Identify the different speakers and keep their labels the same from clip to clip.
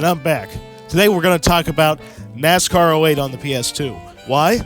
Speaker 1: And I'm back. Today we're going to talk about NASCAR 08 on the PS2. Why?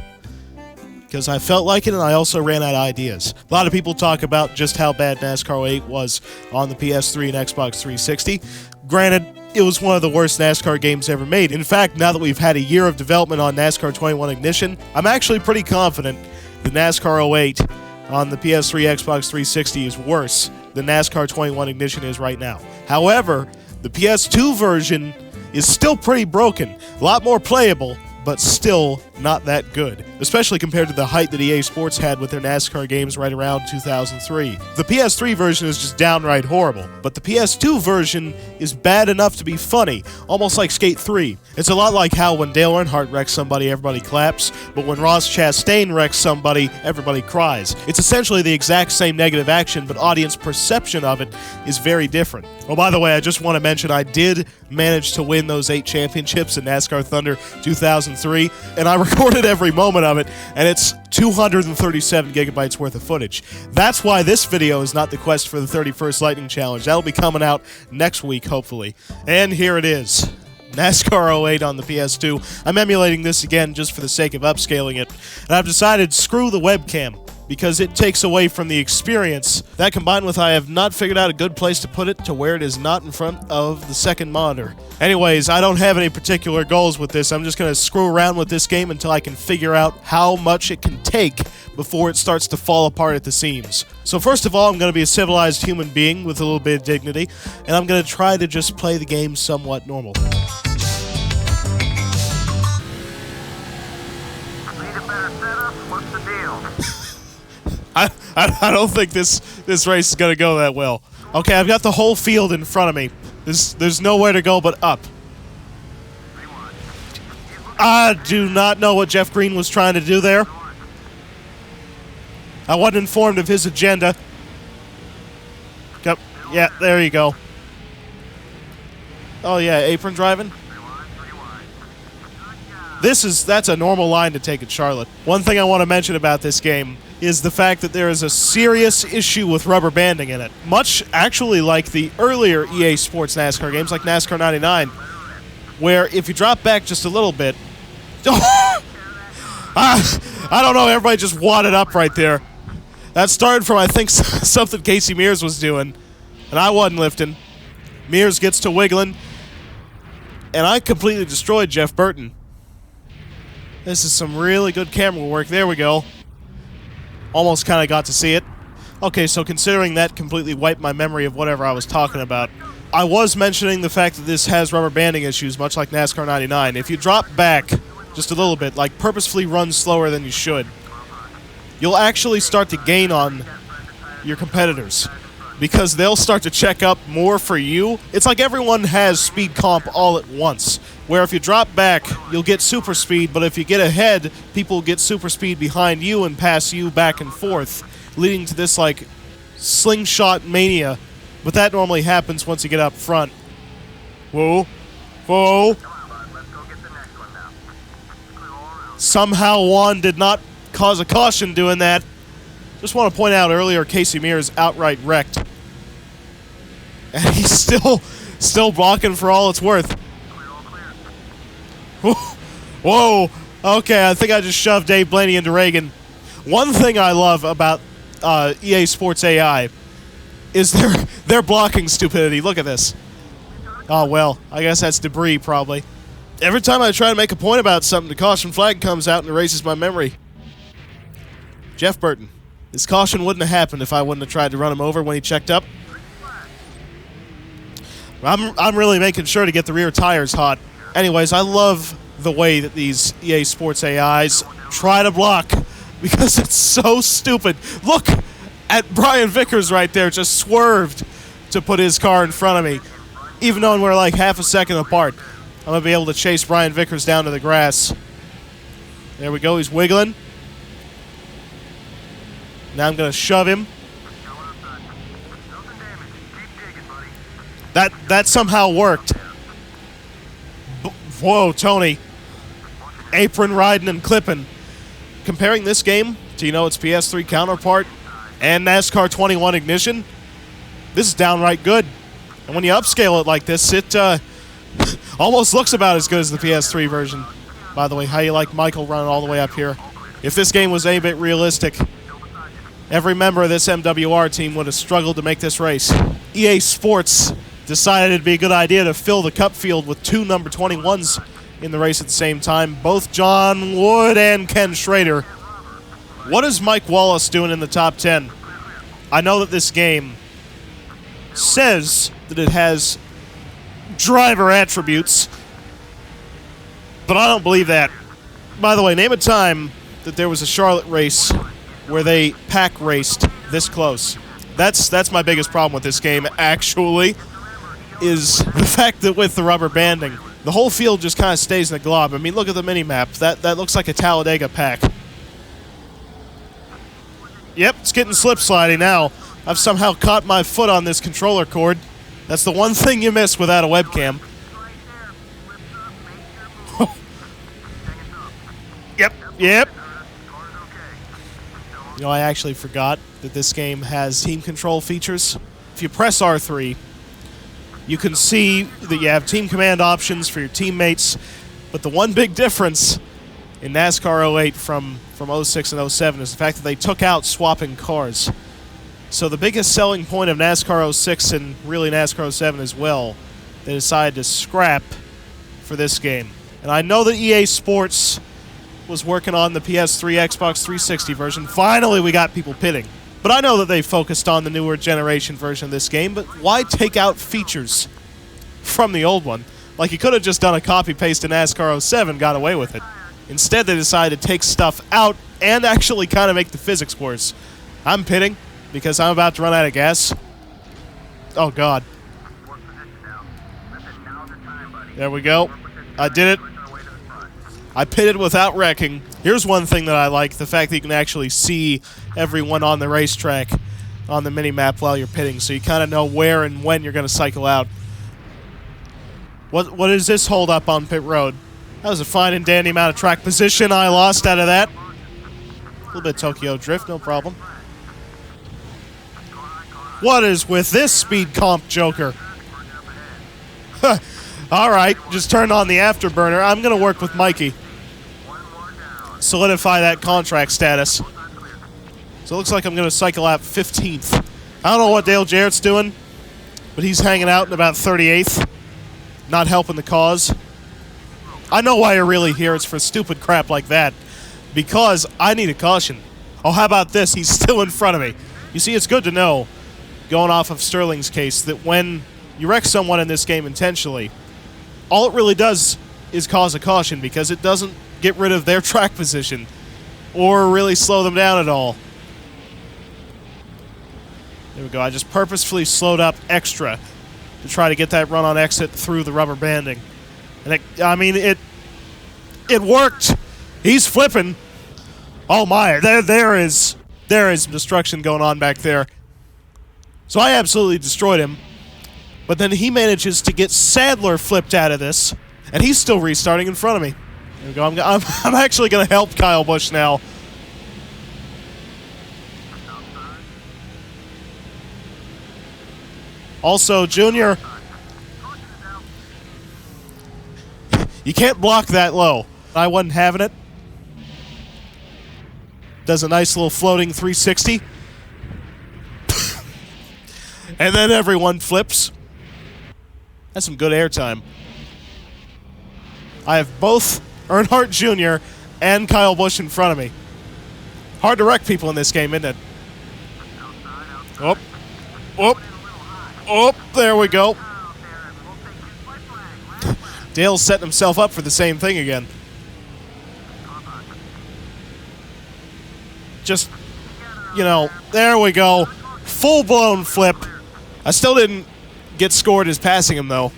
Speaker 1: Because I felt like it and I also ran out of ideas. A lot of people talk about just how bad NASCAR 08 was on the PS3 and Xbox 360. Granted, it was one of the worst NASCAR games ever made. In fact, now that we've had a year of development on NASCAR 21 Ignition, I'm actually pretty confident that NASCAR 08 on the PS3, Xbox 360 is worse than NASCAR 21 Ignition is right now. However, the PS2 version is still pretty broken, a lot more playable, but still not that good, especially compared to the height that EA Sports had with their NASCAR games right around 2003. The PS3 version is just downright horrible, but the PS2 version is bad enough to be funny, almost like Skate 3. It's a lot like how when Dale Earnhardt wrecks somebody, everybody claps, but when Ross Chastain wrecks somebody, everybody cries. It's essentially the exact same negative action, but audience perception of it is very different. Oh, by the way, I just want to mention I did manage to win those 8 championships in NASCAR Thunder 2003, and I recorded every moment of it, and it's 237 gigabytes worth of footage. That's why this video is not the quest for the 31st Lightning Challenge. That'll be coming out next week, hopefully. And here it is. NASCAR 08 on the PS2. I'm emulating this again just for the sake of upscaling it, and I've decided screw the webcam, because it takes away from the experience. That combined with I have not figured out a good place to put it to where it is not in front of the second monitor. Anyways, I don't have any particular goals with this. I'm just going to screw around with this game until I can figure out how much it can take before it starts to fall apart at the seams. So first of all, I'm going to be a civilized human being with a little bit of dignity, and I'm going to try to just play the game somewhat normal.
Speaker 2: Need a better setup? What's the deal?
Speaker 1: I don't think this race is going to go that well. Okay, I've got the whole field in front of me. There's nowhere to go but up. I do not know what Jeff Green was trying to do there. I wasn't informed of his agenda. Yep. Yeah, there you go. Oh yeah, apron driving. That's a normal line to take at Charlotte. One thing I want to mention about this game is the fact that there is a serious issue with rubber banding in it. Much actually like the earlier EA Sports NASCAR games, like NASCAR 99, where if you drop back just a little bit... I don't know, everybody just wadded up right there. That started from, I think, something Casey Mears was doing, and I wasn't lifting. Mears gets to wiggling, and I completely destroyed Jeff Burton. This is some really good camera work. There we go. Almost kind of got to see it. Okay, so considering that completely wiped my memory of whatever I was talking about, I was mentioning the fact that this has rubber banding issues, much like NASCAR 99. If you drop back just a little bit, like purposefully run slower than you should, you'll actually start to gain on your competitors, because they'll start to check up more for you. It's like everyone has speed comp all at once, where if you drop back, you'll get super speed, but if you get ahead, people get super speed behind you and pass you back and forth, leading to this, like, slingshot mania. But that normally happens once you get up front. Whoa. Whoa. Somehow Juan did not cause a caution doing that. Just want to point out earlier, Casey Mears outright wrecked. And he's still blocking for all it's worth. Whoa. Okay, I think I just shoved Dave Blaney into Reagan. One thing I love about EA Sports AI is their blocking stupidity. Look at this. Oh, well, I guess that's debris, probably. Every time I try to make a point about something, the caution flag comes out and erases my memory. Jeff Burton. This caution wouldn't have happened if I wouldn't have tried to run him over when he checked up. I'm really making sure to get the rear tires hot. Anyways, I love the way that these EA Sports AIs try to block, because it's so stupid. Look at Brian Vickers right there, just swerved to put his car in front of me. Even though we're like half a second apart, I'm going to be able to chase Brian Vickers down to the grass. There we go, he's wiggling. Now I'm going to shove him. That somehow worked. Whoa, Tony. Apron riding and clipping. Comparing this game to, its PS3 counterpart and NASCAR 21 Ignition, this is downright good. And when you upscale it like this, it Almost looks about as good as the PS3 version. By the way, how you like Michael running all the way up here? If this game was a bit realistic, every member of this MWR team would have struggled to make this race. EA Sports decided it'd be a good idea to fill the cup field with 2 number 21s in the race at the same time, both John Wood and Ken Schrader. What is Mike Wallace doing in the top 10? I know that this game says that it has driver attributes, but I don't believe that. By the way, name a time that there was a Charlotte race where they pack raced this close. That's my biggest problem with this game, actually, is the fact that with the rubber banding, the whole field just kind of stays in the glob. I mean, look at the mini-map. That looks like a Talladega pack. Yep, it's getting slip-sliding now. I've somehow caught my foot on this controller cord. That's the one thing you miss without a webcam. Yep. You know, I actually forgot that this game has team control features. If you press R3, you can see that you have team command options for your teammates, but the one big difference in NASCAR 08 from 06 and 07 is the fact that they took out swapping cars. So the biggest selling point of NASCAR 06 and really NASCAR 07 as well, they decided to scrap for this game. And I know that EA Sports was working on the PS3, Xbox 360 version. Finally, we got people pitting. But I know that they focused on the newer generation version of this game, but why take out features from the old one? Like, you could have just done a copy-paste in NASCAR 07, got away with it. Instead, they decided to take stuff out and actually kind of make the physics worse. I'm pitting because I'm about to run out of gas. Oh, God. There we go. I did it. I pitted without wrecking. Here's one thing that I like, the fact that you can actually see everyone on the racetrack on the mini-map while you're pitting, so you kind of know where and when you're going to cycle out. What is this hold up on pit road? That was a fine and dandy amount of track position I lost out of that. A little bit of Tokyo Drift, no problem. What is with this speed comp joker? Alright, just turned on the afterburner. I'm going to work with Mikey. Solidify that contract status. So it looks like I'm going to cycle out 15th. I don't know what Dale Jarrett's doing, but he's hanging out in about 38th. Not helping the cause. I know why you're really here. It's for stupid crap like that. Because I need a caution. Oh, how about this? He's still in front of me. You see, it's good to know, going off of Sterling's case, that when you wreck someone in this game intentionally, all it really does is cause a caution because it doesn't get rid of their track position or really slow them down at all. There we go. I just purposefully slowed up extra to try to get that run on exit through the rubber banding. And it worked. He's flipping. Oh my, there is destruction going on back there. So I absolutely destroyed him. But then he manages to get Sadler flipped out of this, and he's still restarting in front of me. There we go. I'm actually going to help Kyle Busch now. Also, Junior, you can't block that low. I wasn't having it. Does a nice little floating 360. And then everyone flips. That's some good airtime. I have both Earnhardt Jr. and Kyle Busch in front of me. Hard to wreck people in this game, isn't it? Oh, there we go. Dale's setting himself up for the same thing again. Just, you know, there we go. Full-blown flip. I still didn't get scored as passing him, though.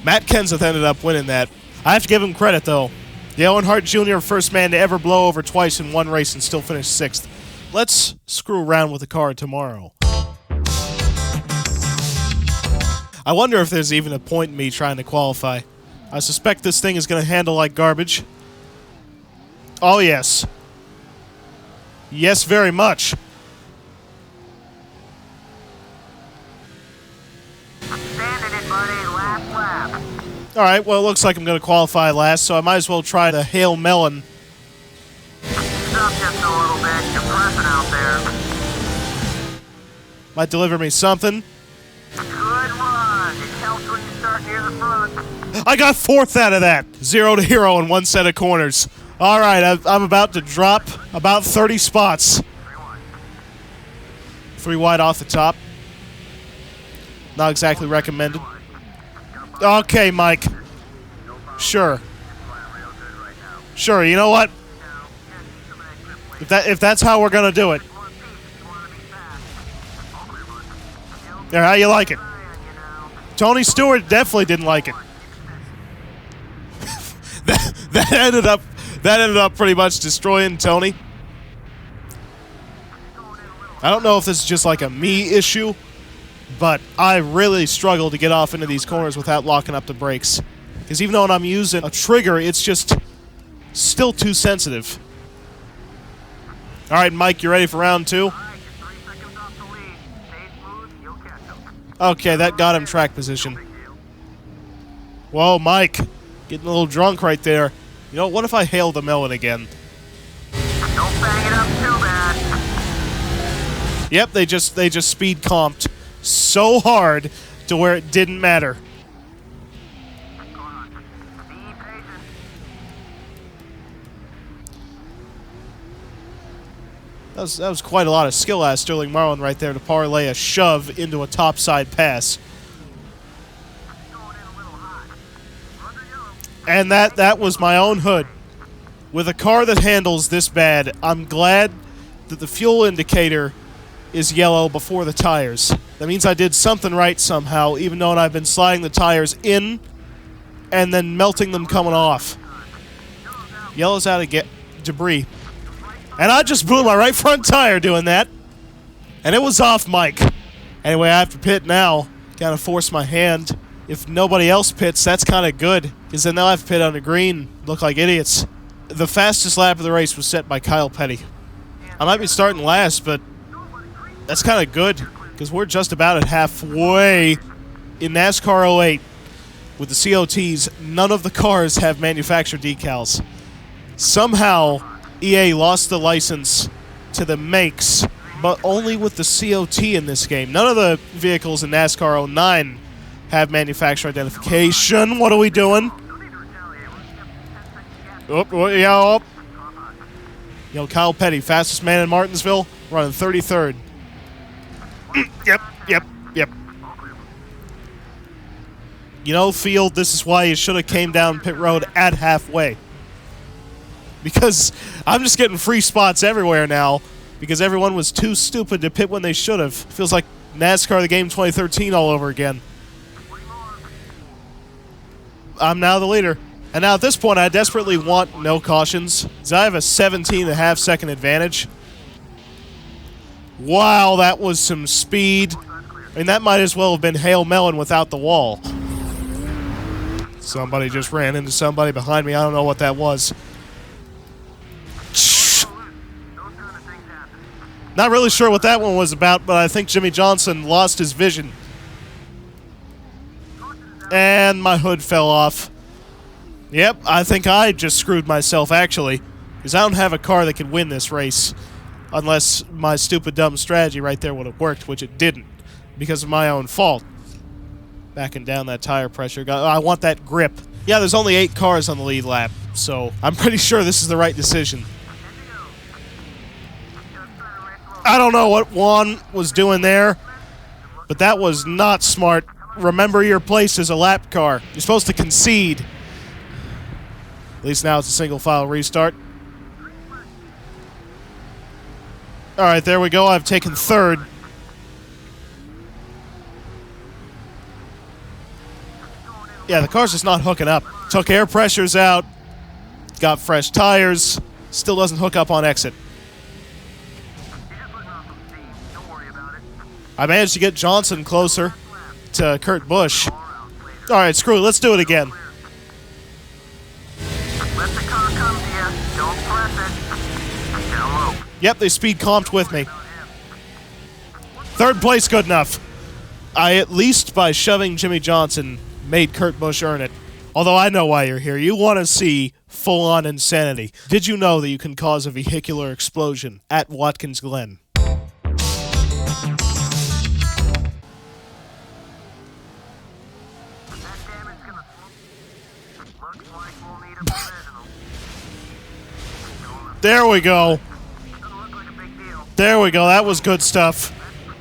Speaker 1: Matt Kenseth ended up winning that. I have to give him credit, though. Dale Earnhardt Jr., first man to ever blow over twice in one race and still finish 6th. Let's screw around with the car tomorrow. I wonder if there's even a point in me trying to qualify. I suspect this thing is going to handle like garbage. Oh, yes. Yes, very much.
Speaker 2: Standing it, buddy. Last lap.
Speaker 1: Alright, well, it looks like I'm going to qualify last, so I might as well try the Hail Melon.
Speaker 2: Stop just a little bit. You're pressing out there.
Speaker 1: Might deliver me something.
Speaker 2: Good one. It helps when you start near the front.
Speaker 1: I got 4th out of that. 0 to hero in one set of corners. Alright, I'm about to drop about 30 spots. 3 wide off the top. Not exactly recommended. Okay, Mike. Sure. Sure, you know what? If that's how we're gonna do it. There, how you like it? Tony Stewart definitely didn't like it. that ended up pretty much destroying Tony. I don't know if this is just like a me issue, but I really struggle to get off into these corners without locking up the brakes. Because even though I'm using a trigger, it's just still too sensitive. Alright, Mike, you ready for round 2? Okay, that got him track position. Whoa, Mike. Getting a little drunk right there. You know, what if I hail the melon again?
Speaker 2: Don't bang it up too bad.
Speaker 1: Yep, they just speed comped so hard to where it didn't matter.
Speaker 2: Be patient.
Speaker 1: That was quite a lot of skill out of Sterling Marlin right there to parlay a shove into a topside pass. And that was my own hood. With a car that handles this bad, I'm glad that the fuel indicator is yellow before the tires. That means I did something right somehow, even though I've been sliding the tires in and then melting them coming off. Yellow's out of debris. And I just blew my right front tire doing that. And it was off, Mike. Anyway, I have to pit now. Gotta force my hand. If nobody else pits, that's kind of good, because then they'll have to pit on the green. Look like idiots. The fastest lap of the race was set by Kyle Petty. I might be starting last, but that's kind of good, because we're just about at halfway in NASCAR 08. With the COTs, none of the cars have manufacturer decals. Somehow, EA lost the license to the makes, but only with the COT in this game. None of the vehicles in NASCAR 09 have manufacturer identification. What are we doing? Yeah. Yo, Kyle Petty, fastest man in Martinsville, running 33rd. Yep. You know, Field, this is why you should have came down pit road at halfway. Because I'm just getting free spots everywhere now, because everyone was too stupid to pit when they should have. Feels like NASCAR the Game 2013 all over again. I'm now the leader. And now at this point, I desperately want no cautions, because I have a 17.5 second advantage. Wow, that was some speed. I mean, that might as well have been Hail Melon without the wall. Somebody just ran into somebody behind me. I don't know what that was. Not really sure what that one was about, but I think Jimmy Johnson lost his vision. And my hood fell off. Yep, I think I just screwed myself, actually. Because I don't have a car that can win this race. Unless my stupid, dumb strategy right there would have worked, which it didn't. Because of my own fault. Backing down that tire pressure. I want that grip. Yeah, there's only 8 cars on the lead lap. So, I'm pretty sure this is the right decision. I don't know what Juan was doing there. But that was not smart. Remember your place as a lap car. You're supposed to concede. At least now it's a single file restart. Alright, there we go. I've taken 3rd. Yeah, the car's just not hooking up. Took air pressures out. Got fresh tires. Still doesn't hook up on exit. I managed to get Johnson closer to Kurt Busch. Alright, screw it. Let's do it again.
Speaker 2: Let the car come to you. Don't press it. Down low.
Speaker 1: Yep, they speed comped with me. 3rd place, good enough. I, at least by shoving Jimmy Johnson, made Kurt Busch earn it. Although I know why you're here. You want to see full-on insanity. Did you know that you can cause a vehicular explosion at Watkins Glen? There we go. There we go. That was good stuff.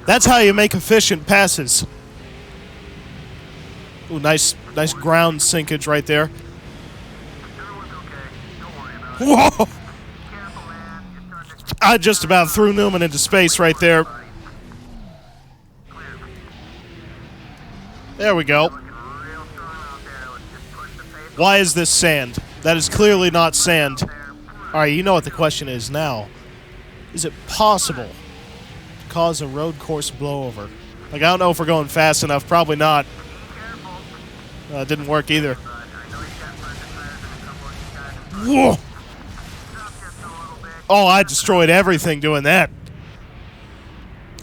Speaker 1: That's how you make efficient passes. Ooh, nice ground sinkage right there. Whoa! I just about threw Newman into space right there. There we go. Why is this sand? That is clearly not sand. Alright, you know what the question is now. Is it possible to cause a road course blowover? Like, I don't know if we're going fast enough. Probably not. It didn't work either. Whoa! Oh, I destroyed everything doing that.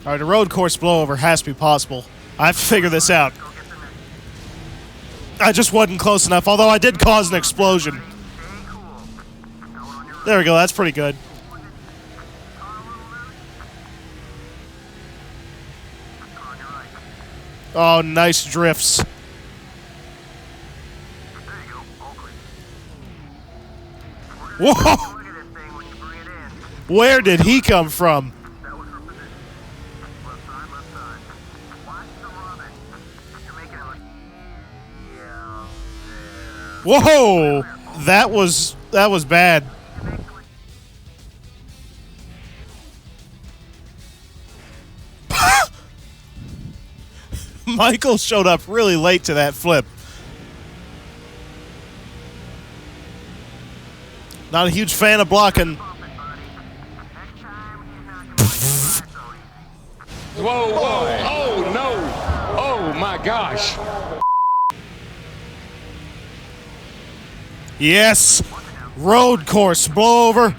Speaker 1: Alright, a road course blowover has to be possible. I have to figure this out. I just wasn't close enough, although I did cause an explosion. There we go, that's pretty good. Oh, nice drifts. Whoa! Where did he come from? Whoa! That was bad. Michael showed up really late to that flip. Not a huge fan of blocking.
Speaker 3: Whoa, whoa, oh no, oh my gosh.
Speaker 1: Yes, road course blowover.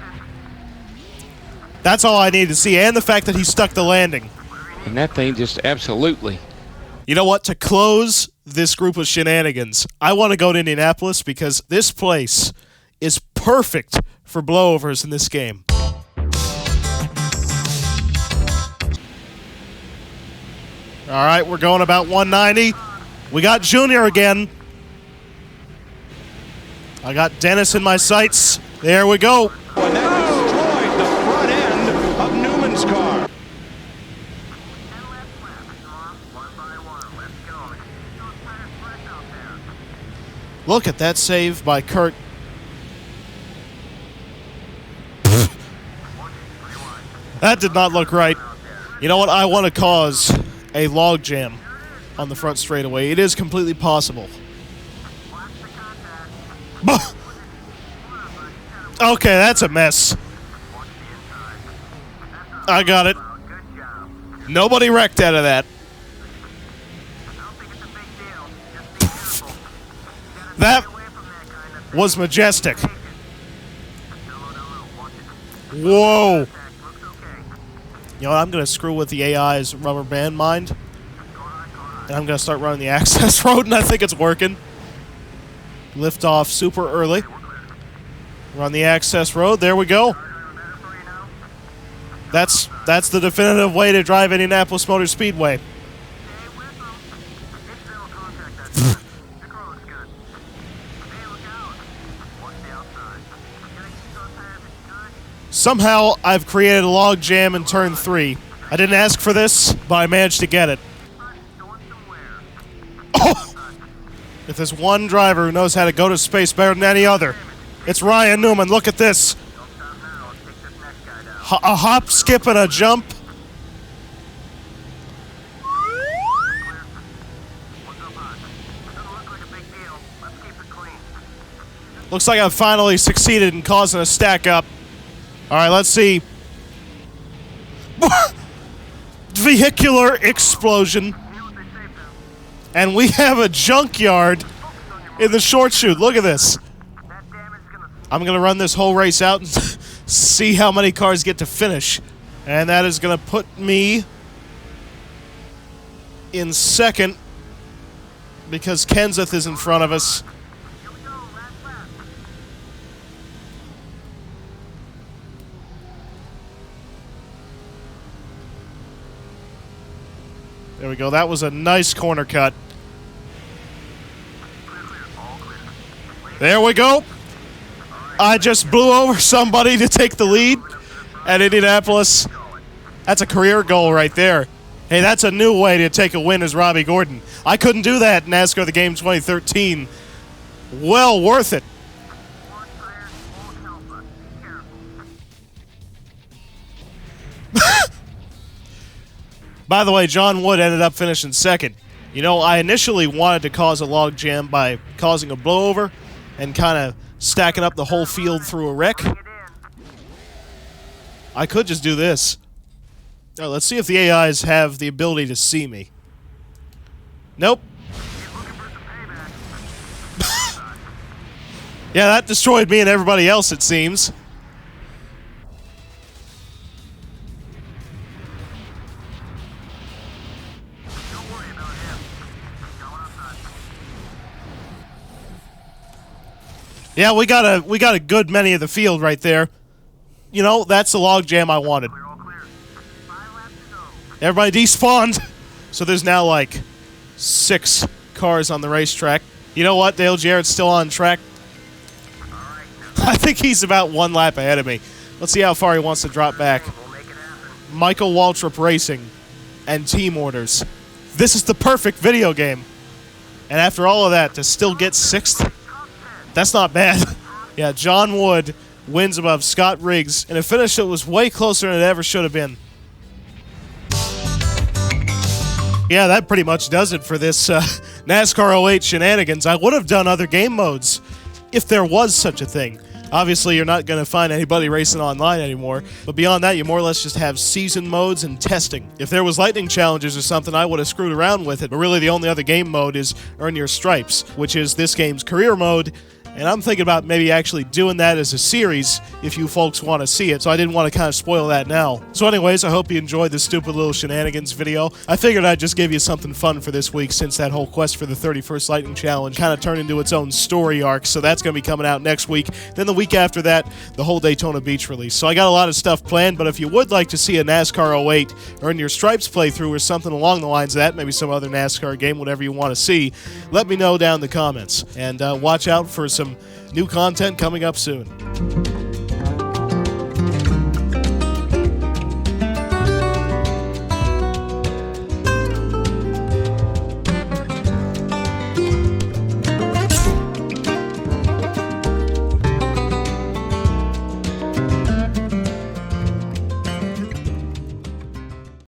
Speaker 1: That's all I need to see, and the fact that he stuck the landing.
Speaker 3: And that thing just absolutely.
Speaker 1: You know what? To close this group of shenanigans, I want to go to Indianapolis because this place is perfect for blowovers in this game. All right, we're going about 190. We got Junior again. I got Dennis in my sights. There we go.
Speaker 4: And that destroyed the front end of Newman's car.
Speaker 1: Look at that save by Kurt. That did not look right. You know what? I want to cause a log jam on the front straightaway. It is completely possible. Okay, that's a mess. I got it. Nobody wrecked out of that. That was majestic. Whoa. You know what? I'm going to screw with the AI's rubber band mind. And I'm going to start running the access road, and I think it's working. Lift off super early. We're on the access road. There we go. That's the definitive way to drive Indianapolis Motor Speedway. Somehow, I've created a log jam in turn 3. I didn't ask for this, but I managed to get it. Oh! If there's one driver who knows how to go to space better than any other, it's Ryan Newman. Look at this. A hop, skip, and a jump. Looks like I've finally succeeded in causing a stack up. All right, let's see. Vehicular explosion. And we have a junkyard in the short chute. Look at this. I'm going to run this whole race out and see how many cars get to finish. And that is going to put me in second because Kenseth is in front of us. There we go. That was a nice corner cut. There we go. I just blew over somebody to take the lead at Indianapolis. That's a career goal right there. Hey, that's a new way to take a win as Robbie Gordon. I couldn't do that in NASCAR The Game 2013. Well worth it. By the way, John Wood ended up finishing second. You know, I initially wanted to cause a log jam by causing a blowover and kind of stacking up the whole field through a wreck. I could just do this. All right, let's see if the AIs have the ability to see me. Nope. Yeah, that destroyed me and everybody else, it seems. Yeah, we got a good many of the field right there. You know, that's the log jam I wanted. Everybody despawned. So there's now like 6 cars on the racetrack. You know what? Dale Jarrett's still on track. I think he's about 1 lap ahead of me. Let's see how far he wants to drop back. Michael Waltrip Racing and Team Orders. This is the perfect video game. And after all of that, to still get 6th? That's not bad. Yeah, John Wood wins above Scott Riggs in a finish that was way closer than it ever should have been. Yeah, that pretty much does it for this NASCAR 08 shenanigans. I would have done other game modes if there was such a thing. Obviously, you're not going to find anybody racing online anymore, but beyond that, you more or less just have season modes and testing. If there was lightning challenges or something, I would have screwed around with it, but really the only other game mode is Earn Your Stripes, which is this game's career mode, and I'm thinking about maybe actually doing that as a series if you folks want to see it, so I didn't want to kind of spoil that now. So anyways, I hope you enjoyed this stupid little shenanigans video. I figured I'd just give you something fun for this week since that whole quest for the 31st Lightning Challenge kind of turned into its own story arc, so that's going to be coming out next week. Then the week after that, the whole Daytona Beach release. So I got a lot of stuff planned, but if you would like to see a NASCAR 08 Earn Your Stripes playthrough or something along the lines of that, maybe some other NASCAR game, whatever you want to see, let me know down in the comments. And watch out for some new content coming up soon.